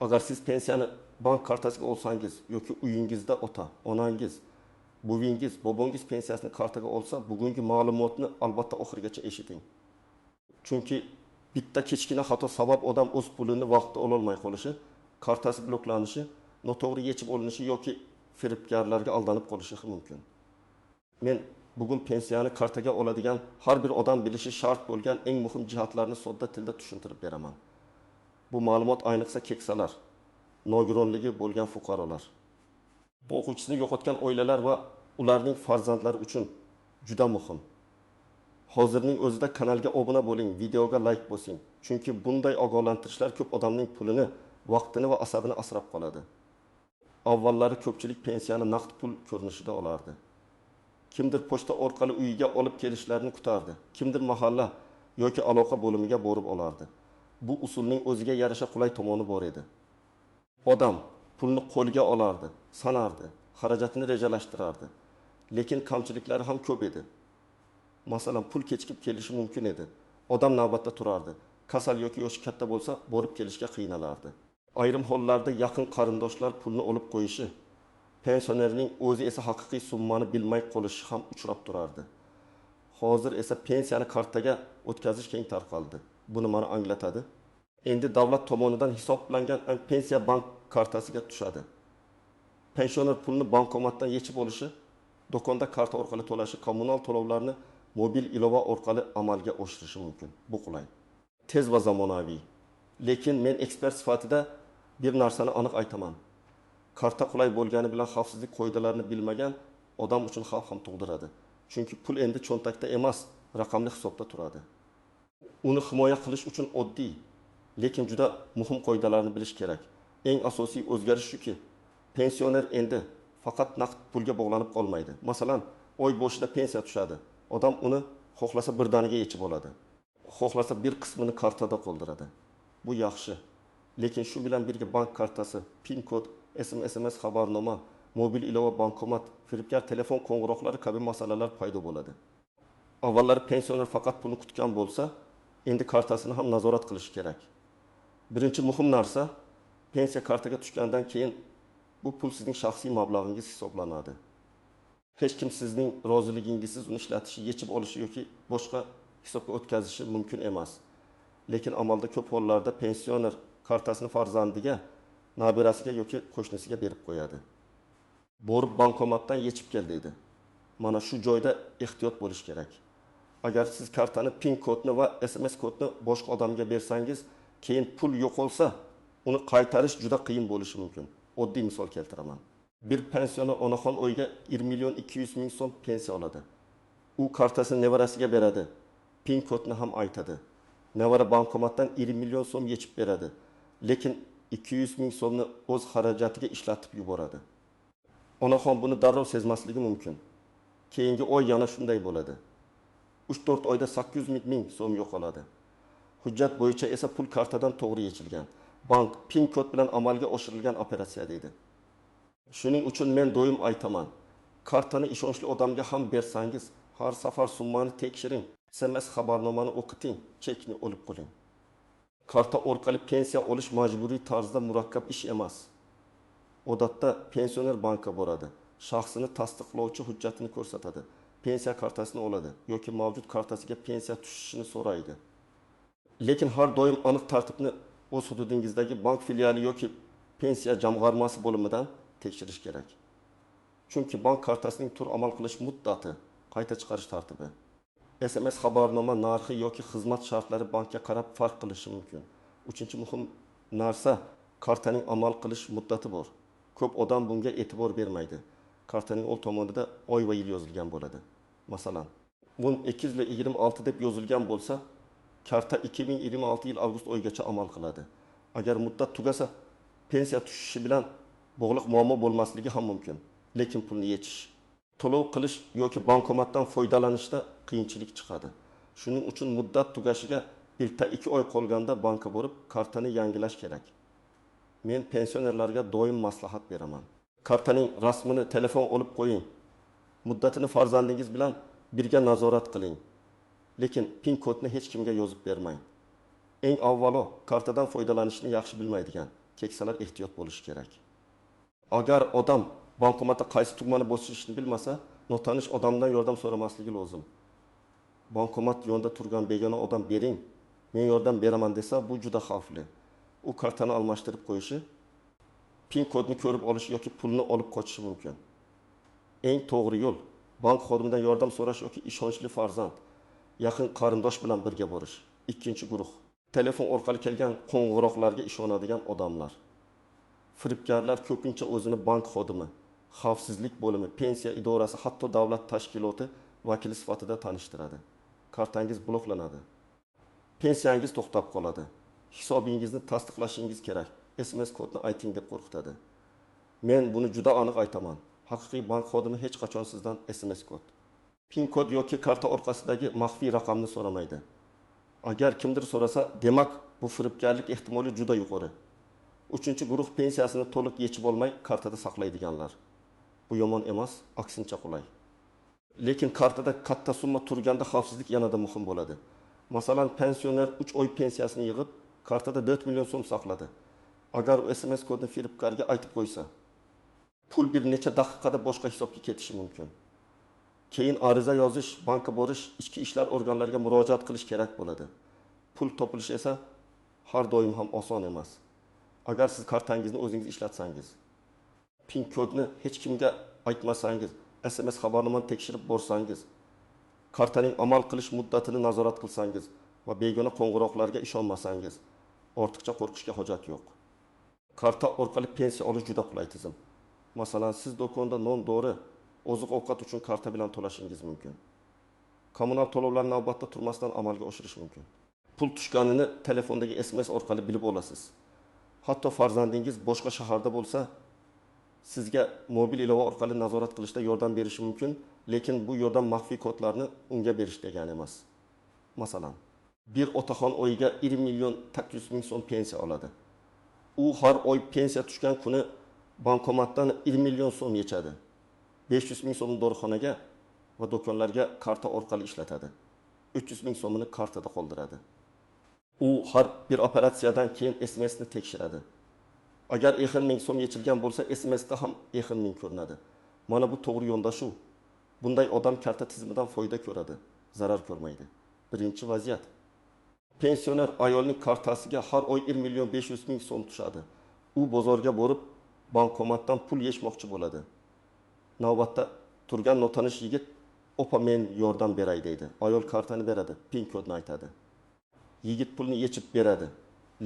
Agar siz pensiyani bank kartasiga olsangiz yoki uyingizda ota, onangiz, buvingiz, bobongiz pensiyasini kartaga olsa, bugungi ma'lumotni albatta oxirigacha eshiting. Chunki bitta kichkina xato sabab odam o'z pulini vaqtida ololmay qolishi, kartasi bloklanishi, noto'g'ri yechib olinishi yoki firibgarlarga aldanib qolishi mumkin. Men bugun pensiyani kartaga oladigan har bir odam bilishi shart bo'lgan eng muhim jihatlarni sodda tilda tushuntirib beraman. Bu ma'lumot ayniqsa keksalar, nogironligi bo'lgan fuqarolar, o'quvchisini yo'qotgan oilalar va ularning farzandlari uchun juda muhim. Hozirning o'zida kanalga obuna bo'ling, videoga like bosing. Chunki bunday ogohlantirishlar ko'p odamning pulini, vaqtini va asabini asrab qoladi. Avvallari ko'pchilik pensiyani naqd pul ko'rinishida olardi. Kimdir pochta orqali uyiga olib kelishlarini kutardi. Kimdir mahalla yoki aloqa bo'limiga borib olardi. Bu usulning o'ziga yarasha qulay tomoni bor edi. Odam pulni qo'lga olardi, sanardi, xarajatini rejalashtirardi. Lekin kamchiliklari ham ko'p edi. Masalan, pul kechikib kelishi mumkin edi. Odam navbatda turardi. Kasal yoki yoshi katta bo'lsa, borib kelishga qiynalardi. Ayrim hollarda yaqin qarindoshlar pulni olib qo'yishi, pensionerning o'zi esa haqiqiy summani bilmay qolishi ham uchrab turardi. Hozir esa pensiyani kartaga o'tkazish keng tarqaldi. Buni mana anglatadi. Endi davlat tomonidan hisoblangan pensiya bank kartasiga tushadi. Pensioner pulni bankomatdan yechib olishi, do'konda karta orqali to'lashi, kommunal to'lovlarni mobil ilova orqali amalga oshirishi mumkin. Bu qulay, tez va zamonaviy. Lekin men ekspert sifatida bir narsani aniq aytaman. Karta qulay bo'lgani bilan xavfsizlik qoidalarini bilmagan odam uchun xavf ham tug'diradi. Chunki pul endi cho'ntakda emas, raqamli hisobda turadi. Uni himoya qilish uchun oddiy, lekin juda muhim qoidalarni bilish kerak. Eng asosiy o'zgarish shuki, pensioner endi faqat naqd pulga bog'lanib qolmaydi. Masalan, oy boshida pensiya tushadi. Odam uni xohlasa birdaniga yechib oladi. Xohlasa bir qismini kartada qoldiradi. Bu yaxshi. Lekin shu bilan birga bank kartasi, PIN kod, SMS xabarnoma, mobil ilova bankomat, firibgar telefon qo'ng'iroqlari kabi masalalar paydo bo'ladi. Avvallari pensioner faqat pulni kutgan bo'lsa, endi kartasini ham nazorat qilish kerak. Birinchi muhim narsa, pensiya kartaga tushgandan keyin bu pul sizning shaxsiy mablag'ingiz hisoblanadi. Hech kim sizning roziligingizsiz uni ishlatishi, yechib olishi yoki boshqa hisobga o'tkazishi mumkin emas. Lekin amalda ko'p hollarda pensioner kartasini farzandiga, nabirasiga yoki qo'shnisiga berib qo'yadi. Borib bankomatdan yechib kel deydi. Mana shu joyda ehtiyot bo'lish kerak. Agar siz kartani PIN kodni va SMS kodni boshqa odamga bersangiz, keyin pul yo'qolsa, uni qaytarish juda qiyin bo'lishi mumkin. Oddiy misol keltiraman. Bir pensioner onaxon oyga 1.200.000 so'm pensiya oladi. U kartasini nevarasiga beradi. PIN kodni ham aytadi. Nevara bankomatdan 20 million so'm yechib beradi. Lekin 200.000 so'mni o'z xarajatiga ishlatib yuboradi. Onaxon buni darrov sezmasligi mumkin. Keyingi oy yana shunday bo'ladi. 3-4 oyda 800.000 so'm yo'qoladi. Hujjat bo'yicha esa pul kartadan to'g'ri yechilgan. Bank PIN kod bilan amalga oshirilgan operatsiya deydi. Shuning uchun men doim aytaman. Kartani ishonchli odamga ham bersangiz, har safar summani tekshiring. SMS xabarnomani o'qiting, chekni olib qo'ying. Karta orqali pensiya olish majburiy tarzda murakkab ish emas. Odatda pensioner bankka boradi, shaxsini tasdiqlovchi hujjatini ko'rsatadi, pensiya kartasini oladi yoki mavjud kartasiga pensiya tushishini so'raydi. Lekin har doim aniq tartibni o'z hududingizdagi bank filiali yoki pensiya jamg'armasi bo'limidan tekshirish kerak. Chunki bank kartasining tur amal qilish muddati, qayta chiqarish tartibi, SMS xabarnoma narxi yoki xizmat shartlari bankka qarab farq qilishi mumkin. Uchinchi muhim narsa, kartaning amal qilish muddati bor. Ko'p odam bunga e'tibor bermaydi. Kartaning old tomonida oy va yil yozilgan bo'ladi. Masalan, 1226 deb yozilgan bo'lsa, karta 2026 yil avgust oyigacha amal qiladi. Agar muddat tugasa, pensiya tushishi bilan bog'liq muammo bo'lmasligi ham mumkin. Lekin pulni yechish, to'lov qilish yoki bankomatdan foydalanishda qiyinchilik chiqadi. Shuning uchun muddat tugashiga 1-2 oy qolganda bankka borib kartani yangilash kerak. Men pensionerlarga doim maslahat beraman. Kartaning rasmini telefon olib qo'ying. Muddatini farzandingiz bilan birga nazorat qiling. Lekin PIN kodni hech kimga yozib bermang. Eng avvalo kartadan foydalanishni yaxshi bilmaydigan keksalar ehtiyot bo'lishi kerak. Agar odam bankomatda qaysi tugmani bosishni bilmasa, notanish odamdan yordam so'ramasligi lozim. Bankomat yonida turgan begona odam bering, men yordam beraman desa, bu juda xavfli. U kartani almashtirib qo'yishi, pin kodni ko'rib olishi yoki pulni olib qochishi mumkin. Eng to'g'ri yo'l bank xodimidan yordam so'rash yoki ishonchli farzand, yaqin qarindosh bilan birga borish. Ikkinchi guruh, telefon orqali kelgan qo'ng'iroqlarga ishonadigan odamlar. Firibgarlar ko'pincha o'zini bank xodimi, xavfsizlik bo'limi, pensiya idorasi, hatto davlat tashkiloti vakili sifatida tanishtiradi. Kartangiz bloklanadi. Pensiyangiz to'xtab qoladi. Hisobingizni tasdiqlashingiz kerak. SMS kodni ayting deb qo'rqitadi. Men buni juda aniq aytaman. Haqiqiy bank xodimi hech qachon sizdan SMS kod, pin kod yoki karta orqasidagi maxfiy raqamni so'ramaydi. Agar kimdir so'rasa, demak bu firibgarlik ehtimoli juda yuqori. Uchinchi guruh, pensiyasini to'liq yechib olmay kartada saqlaydiganlar. Bu yomon emas, aksincha qulay. Lekin kartada katta summa turganda xavfsizlik yanada muhim bo'ladi. Masalan, pensioner 3 oy pensiyasini yig'ib, kartada 4 million so'm saqladi. Agar u SMS kodni firibgarga aytib qo'ysa, pul bir necha daqiqada boshqa hisobga ketishi mumkin. Keyin ariza yozish, bankka borish, ichki ishlar organlariga murojaat qilish kerak bo'ladi. Pul topilishi esa har doim ham oson emas. Agar siz kartangizni o'zingiz ishlatsangiz, pin kodni hech kimga aytmasangiz, SMS xabarnomani tekshirib borsangiz, kartaning amal qilish muddatini nazorat qilsangiz va begona qo'ng'iroqlarga ishonmasangiz, ortiqcha qo'rqishga hojat yo'q. Karta orqali pensiya olish juda qulay tizim. Masalan, siz do'konda non, dori, oziq-ovqat uchun karta bilan to'lashingiz mumkin. Kommunal to'lovlarni navbatda turmasdan amalga oshirish mumkin. Pul tushganini telefondagi SMS orqali bilib olasiz. Hatto farzandingiz boshqa shaharda bo'lsa, sizga mobil ilova orqali nazorat qilishda yordam berishi mumkin, lekin bu yordam maxfiy kodlarni unga berish degani emas. Masalan, bir otaxon oyiga 20 million 800 ming so'm pensiya oladi. U har oy pensiya tushgan kuni bankomatdan 20 million so'm yechadi. 500 ming so'mni dorixonaga va do'konlarga karta orqali ishlatadi. 300 ming so'mini kartada qoldiradi. U har bir operatsiyadan keyin SMSni tekshiradi. Agar 10 ming so'm yechilgan bo'lsa, SMSda ham 10 ming ko'rinadi. Mana bu to'g'ri yondashuv. Bunday odam karta tizimidan foyda ko'radi, zarar ko'rmaydi. Birinchi vaziyat. Pensioner ayolning kartasiga har oy 1 million 500 ming so'm tushadi. U bozorga borib, bankomatdan pul yechmoqchi bo'ladi. Navbatda turgan notanish yigit, "Opa, men yordam beray" deydi. Ayol kartani beradi, pin kodni aytadi. Yigit pulni yechib beradi.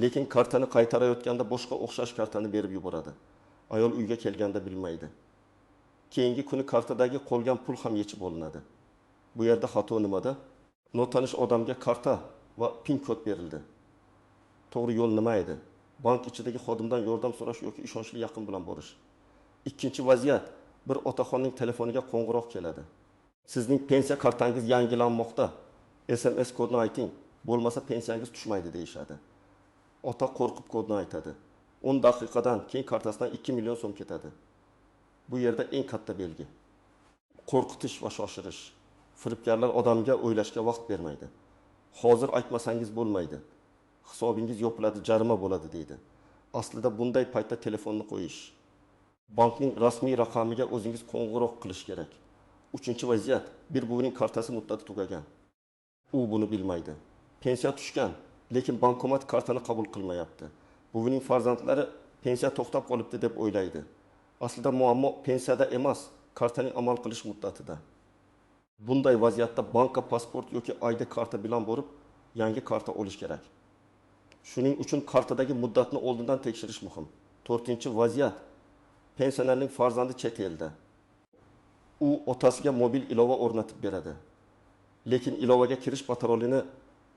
Lekin kartani qaytarayotganda boshqa o'xshash kartani berib yuboradi. Ayol uyga kelganda bilmaydi. Keyingi kuni kartadagi qolgan pul ham yechib olinadi. Bu yerda xato nimada? Notanish odamga karta va pin kod berildi. To'g'ri yo'l nima edi? Bank ichidagi xodimdan yordam so'rash yoki ishonchli yaqin bilan borish. Ikkinchi vaziyat, bir otaxonning telefoniga qo'ng'iroq keladi. Sizning pensiya kartangiz yangilanmoqda. SMS kodni ayting, bo'lmasa pensiyangiz tushmaydi deyishadi. Ota qo'rqib kodni aytadi. 10 daqiqadan keyin kartasidan 2 million so'm ketadi. Bu yerda eng katta belgi. Qo'rqitish va shoshirish. Firibgarlar odamga o'ylashga vaqt bermaydi. Hozir aytmasangiz bo'lmaydi. Hisobingiz yopiladi, jarima bo'ladi deydi. Aslida bunday paytda telefonni qo'yish. Bankning rasmiy raqamiga o'zingiz qo'ng'iroq qilish kerak. Uchinchi vaziyat, bir buvining kartasi muddati tugagan. U buni bilmaydi. Pensiya tushgan, lekin bankomat kartani qabul qilmayapti. Buvining farzandlari pensiya to'xtab qolibdi deb o'ylaydi. Aslida muammo pensiyada emas, kartaning amal qilish muddatida. Bunday vaziyatda bankka pasport yoki ID karta bilan borib, yangi karta olish kerak. Shuning uchun kartadagi muddatni oldindan tekshirish muhim. 4-vaziyat. Pensionerning farzandi chet elda. U otasiga mobil ilova o'rnatib beradi. Lekin ilovaga kirish parolini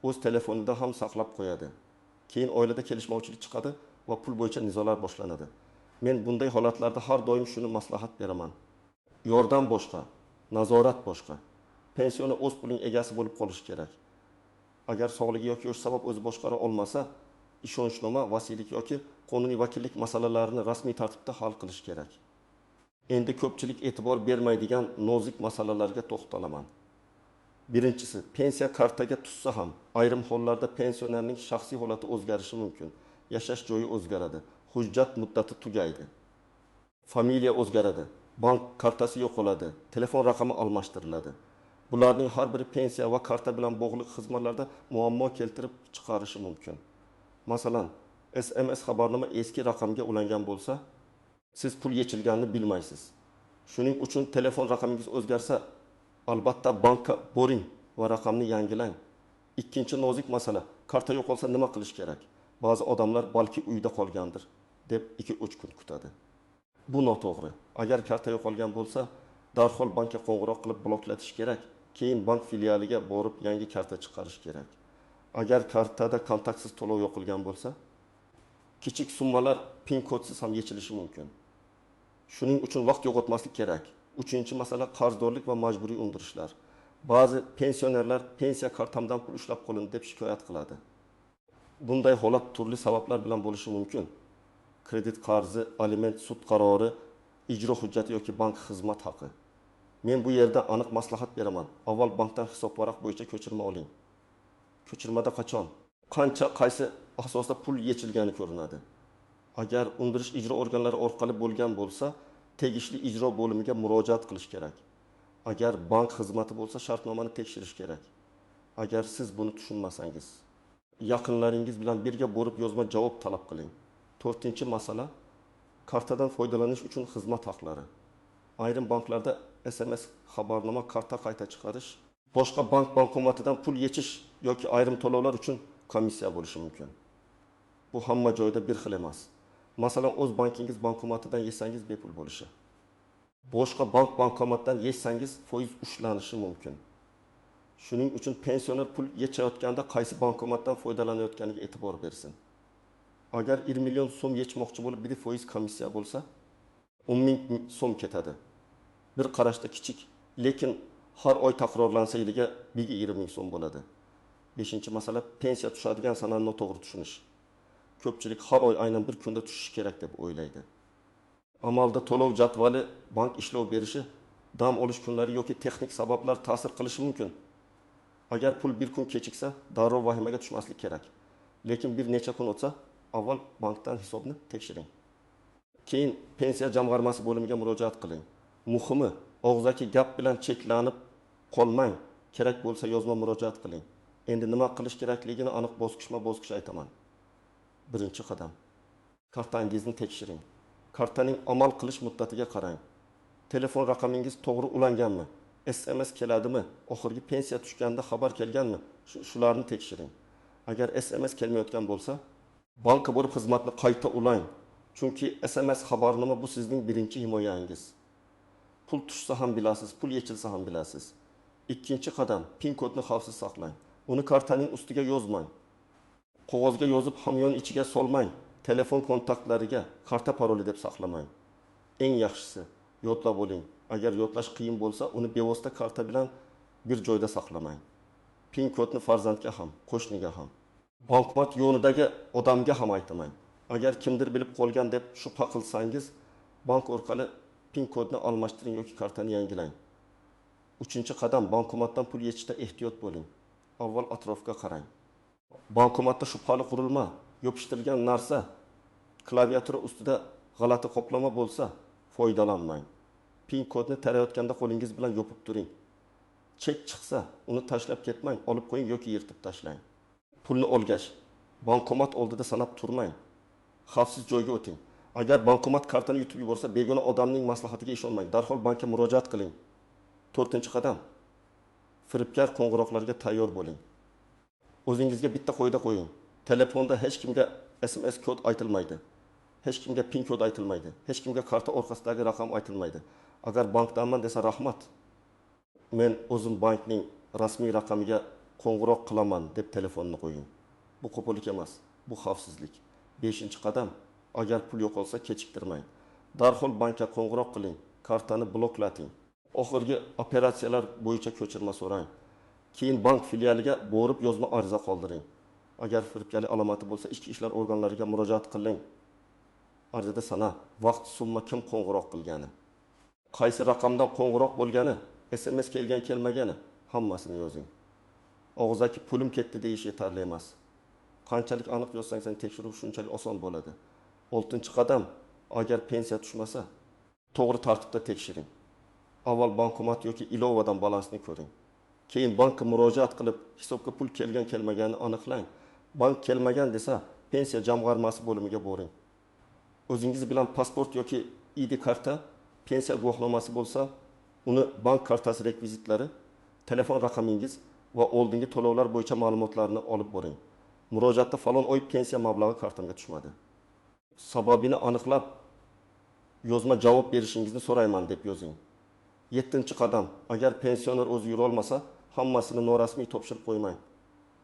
o'z telefonida ham saqlab qo'yadi. Keyin oilada kelishmovchilik chiqadi va pul bo'yicha nizolar boshlanadi. Men bunday holatlarda har doim shuni maslahat beraman. Yordam boshqa, nazorat boshqa. Pensioni o'z pulining egasi bo'lib qolish kerak. Agar sog'ligi yoki yosh sabab o'zi boshqara olmasa, ishonchnoma, vasiylik yoki qonuniy vakillik masalalarini rasmiy tartibda hal qilish kerak. Endi ko'pchilik e'tibor bermaydigan nozik masalalarga to'xtalaman. Birinchisi, pensiya kartaga tushsa ham ayrim hollarda pensionerning shaxsiy holati o'zgarishi mumkin. Yashash joyi o'zgaradi, hujjat muddati tugaydi. Familiya o'zgaradi. Bank kartasi yo'qoladi. Telefon raqami almashtiriladi. Bularning har biri pensiya va karta bilan bog'liq xizmatlarda muammo keltirib chiqarishi mumkin. Masalan, SMS xabarnoma eski raqamga ulangan bo'lsa, siz pul yechilganini bilmaysiz. Shuning uchun telefon raqamingiz o'zgarsa, albatta bankka boring va raqamni yangilang. Ikkinchi nozik masala, karta yo'qolsa nima qilish kerak? Ba'zi odamlar balki uyda qolgandir deb 2-3 kun kutadi. Bu noto'g'ri. Agar karta yo'qolgan bo'lsa, darhol bankka qo'ng'iroq qilib bloklatish kerak. Keyin bank filialiga borib yangi karta chiqarish kerak. Agar kartada kontaktsiz to'lov yo'qolgan bo'lsa, kichik summalar pin kodsiz ham yechilishi mumkin. Shuning uchun vaqt yo'qotmaslik kerak. Uchinchi masala qarzdorlik va majburiy undirishlar. Ba'zi pensionerlar pensiya kartamdan pul ushlab qolindi deb shikoyat qiladi. Bunday holat turli sabablar bilan bo'lishi mumkin. Kredit qarzi, aliment, sud qarori, ijro hujjati yoki bank xizmat haqi. Men bu yerda aniq maslahat beraman. Avval bankdan hisob varaq bo'yicha ko'chirma oling. Ko'chirmada qachon, qancha, qaysi asosda pul yechilgani ko'rinadi. Agar undirish ijro organlari orqali bo'lgan bo'lsa, tegishli ijro bo'limiga murojaat qilish kerak. Agar bank xizmati bo'lsa, shartnomani tekshirish kerak. Agar siz buni tushunmasangiz, yaqinlaringiz bilan birga borib yozma javob talab qiling. 4-masala, kartadan foydalanish uchun xizmat haqlari. Ayrim banklarda SMS xabarnoma, karta qayta chiqarish, boshqa bank bankomatidan pul yechish yoki ayrim to'lovlar uchun komissiya bo'lishi mumkin. Bu hamma joyda bir xil emas. Masalan, o'z bankingiz bankomatidan yechsangiz bepul bo'lishi. Boshqa bank bankomatidan yechsangiz foiz ushlanishi mumkin. Shuning uchun pensioner pul yechayotganda qaysi bankomatdan foydalanayotganiga e'tibor bersin. Agar 1 million so'm yechmoqchi bo'lib, bir foiz komissiya bo'lsa, 10 ming so'm ketadi. Bir qarashda kichik, lekin har oy takrorlansa yiliga 20 ming so'm bo'ladi. 5-masala, pensiya tushadigan sanani noto'g'ri tushunish. Ko'pchilik har oy aynan bir kunda tushishi kerak deb o'ylaydi. Amalda to'lov jadvali, bank ishlov berishi, dam olish kunlari yoki texnik sabablar ta'sir qilishi mumkin. Agar pul bir kun kechiksa, darrov vahimaga tushmaslik kerak. Lekin bir necha kun o'tsa, avval bankdan hisobni tekshiring. Keyin pensiya jamg'armasi bo'limiga murojaat qiling. Muhimi, og'zaki gap bilan cheklanib qolmang. Kerak bo'lsa yozma murojaat qiling. Endi nima qilish kerakligini aniq bosqichma-bosqich aytaman. Birinchi qadam. Kartangizni tekshiring. Kartaning amal qilish muddatiga qarang. Telefon raqamingiz to'g'ri ulanganmi? SMS keladimi? Oxirgi pensiya tushganda xabar kelganmi? Shularni tekshiring. Agar SMS kelmayotgan bo'lsa, bankka borib xizmatni qayta ulang. Chunki SMS xabarnoma bu sizning birinchi himoyangiz. Pul tushsa ham bilasiz, pul yechilsa ham bilasiz. Ikkinchi qadam, pin kodni xavfsiz saqlang. Uni kartaning ustiga yozmang. Qog'ozga yozib hamyon ichiga solmang. Telefon kontaktlariga karta paroli deb saqlamang. Eng yaxshisi, yodlab oling. Agar yodlash qiyin bo'lsa, uni bevosita karta bilan bir joyda saqlamang. Pin kodni farzandga ham, qo'shniga ham, bankomat yonidagi odamga ham aytmang. Agar kimdir bilib qolgan deb shubha qilsangiz, bank orqali pin kodni almashtiring yoki kartani yangilang. 3-qadam, bankomatdan pul yechishda ehtiyot bo'ling. Avval atrofga qarang. Bankomatda shubhali qurilma, yopishtirilgan narsa, klaviatura ustida g'alati qoplama bo'lsa, foydalanmang. Pin kodni tarayotganda qo'lingiz bilan yopib turing. Chek chiqsa, uni tashlab ketmang, olib qo'ying yoki yirtib tashlang. Pulni olgach, bankomat oldida sanab turmang. Xavfsiz joyga o'ting. Agar bankomat kartani yutib yuborsa, begona odamning maslahatiga ishonmang. Darhol bankka murojaat qiling. 4-qadam. Firibgar qo'ng'iroqlarga tayyor bo'ling. O'zingizga bitta qo'yda qo'ying. Telefonda hech kimga SMS kod aytilmaydi. Hech kimga pin kod aytilmaydi. Hech kimga karta orqasidagi raqam aytilmaydi. Agar bankdanman desa rahmat. Men o'zim bankning rasmiy raqamiga qo'ng'iroq qilaman deb telefonni qo'ying. Bu qo'pollik emas, bu xavfsizlik. 5-qadam. Agar pul yo'qolsa kechiktirmang. Darhol bankka qo'ng'iroq qiling, kartani bloklating. Oxirgi operatsiyalar bo'yicha ko'chirma so'rang. Keyin bank filialiga borib yozma ariza qoldiring. Agar firibgarlik alomati bo'lsa, ichki ishlar organlariga murojaat qiling. Arizada sana, vaqt, summa, kim qo'ng'iroq qilgani, qaysi raqamdan qo'ng'iroq bo'lgani, SMS kelgan kelmagani hammasini yozing. Og'zaki pulim ketdi deyish yetarli emas. Qanchalik aniq yozsangiz tekshiruv shunchalik oson bo'ladi. Oltinchi qadam, agar pensiya tushmasa, to'g'ri tartibda tekshiring. Avval bankomat yoki ilovadan balansni ko'ring. Keyin bankka murojaat qilib, hisobga pul kelgan kelmaganini aniqlang. Bank kelmagan desa, pensiya jamg'armasi bo'limiga boring. O'zingiz bilan pasport yoki ID karta, pensiya guvohnomasi bo'lsa, uni bank kartasi rekvizitlari, telefon raqamingiz va oldingi to'lovlar bo'yicha ma'lumotlarni olib boring. Murojaatda falon oy pensiya mablag'i kartamga tushmadi. Sababini aniqlab, yozma javob berishingizni so'rayman deb yozing. 7-qadam, agar pensioner o'zi yura olmasa, hammasini norasmiy topshirib qo'ymang.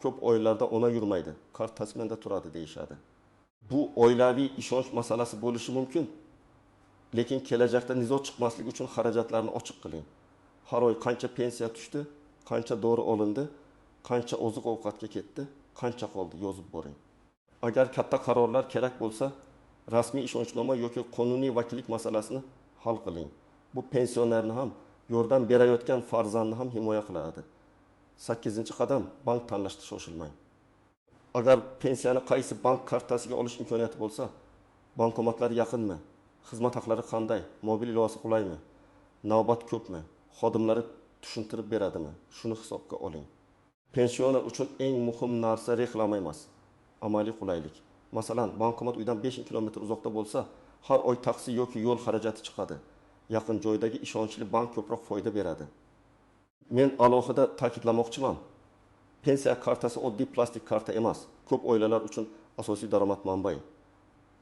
Ko'p oilalarda ona yurmaydi, kartasmenda turadi deyishadi. Bu oilaviy ishonch masalasi bo'lishi mumkin. Lekin kelajakda nizo chiqmasligi uchun xarajatlarni ochiq qiling. Har oy qancha pensiya tushdi, qancha dori olindi, qancha oziq-ovqatga ketdi, qancha qoldi yozib boring. Agar katta qarorlar kerak bo'lsa, rasmiy ishonchnoma yoki qonuniy vakillik masalasini hal qiling. Bu pensionerni ham, yordam berayotgan farzandni ham himoya qiladi. 8-qadam, bank tanlashda shoshilmang. Agar pensiyani qaysi bank kartasiga olish imkoniyati bo'lsa, bankomatlar yaqinmi? Xizmat haqlari qanday? Mobil ilovasi qulaymi? Navbat ko'pmi? Xodimlari tushuntirib beradimi? Shuni hisobga oling. Pensioner uchun eng muhim narsa reklama emas, amaliy qulaylik. Masalan, bankomat uydan 5 kilometr uzoqda bo'lsa, har oy taksi yoki yo'l xarajati chiqadi. Yaqin joydagi ishonchli bank ko'proq foyda beradi. Men alohida ta'kidlamoqchiman. Pensiya kartasi oddiy plastik karta emas, ko'p oilalar uchun asosiy daromad manbai.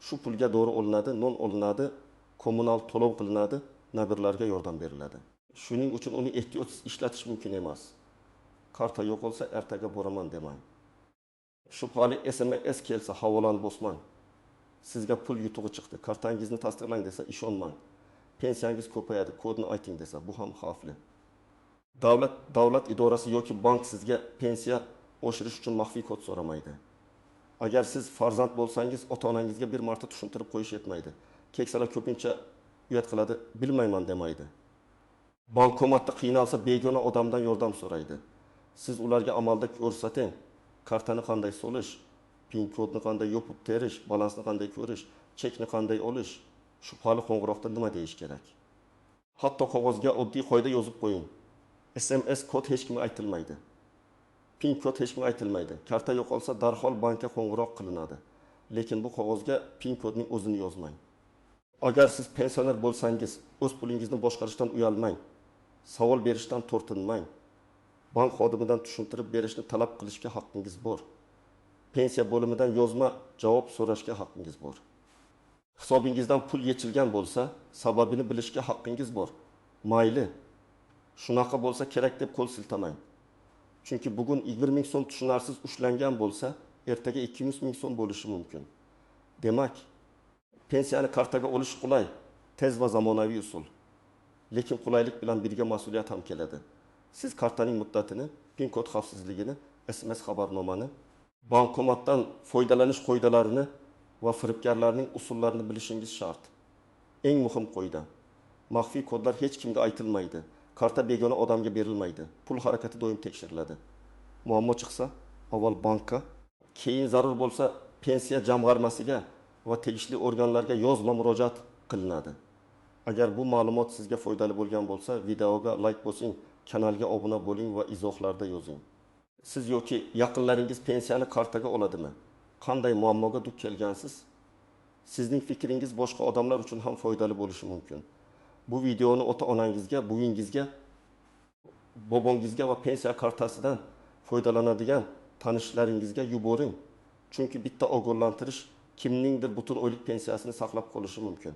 Shu pulga dori olinadi, non olinadi, kommunal to'lov qilinadi, nabirlarga yordam beriladi. Shuning uchun uni ehtiyotsiz ishlatish mumkin emas. Karta yo'qolsa, ertaga boraman demang. Shubhali SMS kelsa, havolani bosmang. Sizga pul yutug'i chiqdi, kartangizni tasdiqlang desa, ishonmang. Pensiyangiz ko'payadi, kodni ayting desa, bu ham xavfli. Davlat idorasi yoki bank sizga pensiya oshirish uchun maxfiy kod so'ramaydi. Agar siz farzand bo'lsangiz, ota-onangizga bir marta tushuntirib qo'yish yetmaydi. Keksalar ko'pincha uyat qiladi, bilmayman demaydi. Bankomatda qiynalsa, begona odamdan yordam so'raydi. Siz ularga amalda ko'rsating, kartani qanday solish, pin kodni qanday yopib terish, balansni qanday ko'rish, chekni qanday olish, shubhali qo'ng'iroqda nima deyish kerak. Hatto qog'ozga oddiy qoida yozib qo'ying. SMS kod hech kimga aytilmaydi. Pin kod hech kimga aytilmaydi. Karta yo'qolsa, darhol bankka qo'ng'iroq qilinadi. Lekin bu qog'ozga pin kodning o'zini yozmang. Agar siz pensioner bo'lsangiz, o'z pulingizni boshqarishdan uyalmang. Savol berishdan tortinmang. Bank xodimidan tushuntirib berishni talab qilishga haqqingiz bor. Pensiya bo'limidan yozma javob so'rashga haqqingiz bor. Hisobingizdan pul yechilgan bo'lsa, sababini bilishga haqqingiz bor. Mayli. Shunaqa bo'lsa kerak deb qo'l siltamang. Chunki bugun 20 ming so'm tushunarsiz ushlangan bo'lsa, ertaga 200 ming so'm bo'lishi mumkin. Demak, pensiyani kartaga olish qulay, tez va zamonaviy usul. Lekin qulaylik bilan birga mas'uliyat ham keladi. Siz kartaning muddatini, pin kod xavfsizligini, SMS xabarnomani, bankomatdan foydalanish qoidalarini va firibgarlarning usullarini bilishingiz shart. Eng muhim qoida: maxfiy kodlar hech kimga aytilmaydi. Karta begona odamga berilmaydi. Pul harakati doim tekshiriladi. Muammo chiqsa, avval bankka, keyin zarur bo'lsa pensiya jamg'armasiga va tegishli organlarga yozma murojaat qilinadi. Agar bu ma'lumot sizga foydali bo'lgan bo'lsa, videoga like bosing, kanalga obuna bo'ling va izohlarda yozing. Siz yoki yaqinlaringiz pensiyani kartaga oladimi? Qanday muammoga duch kelgansiz? Sizning fikringiz boshqa odamlar uchun ham foydali bo'lishi mumkin. Bu videoni ota-onangizga, buvingizga, bobongizga va pensiya kartasidan foydalanadigan tanishlaringizga yuboring. Chunki bitta ogohlantirish kimningdir butun oylik pensiyasini saqlab qolishi mumkin.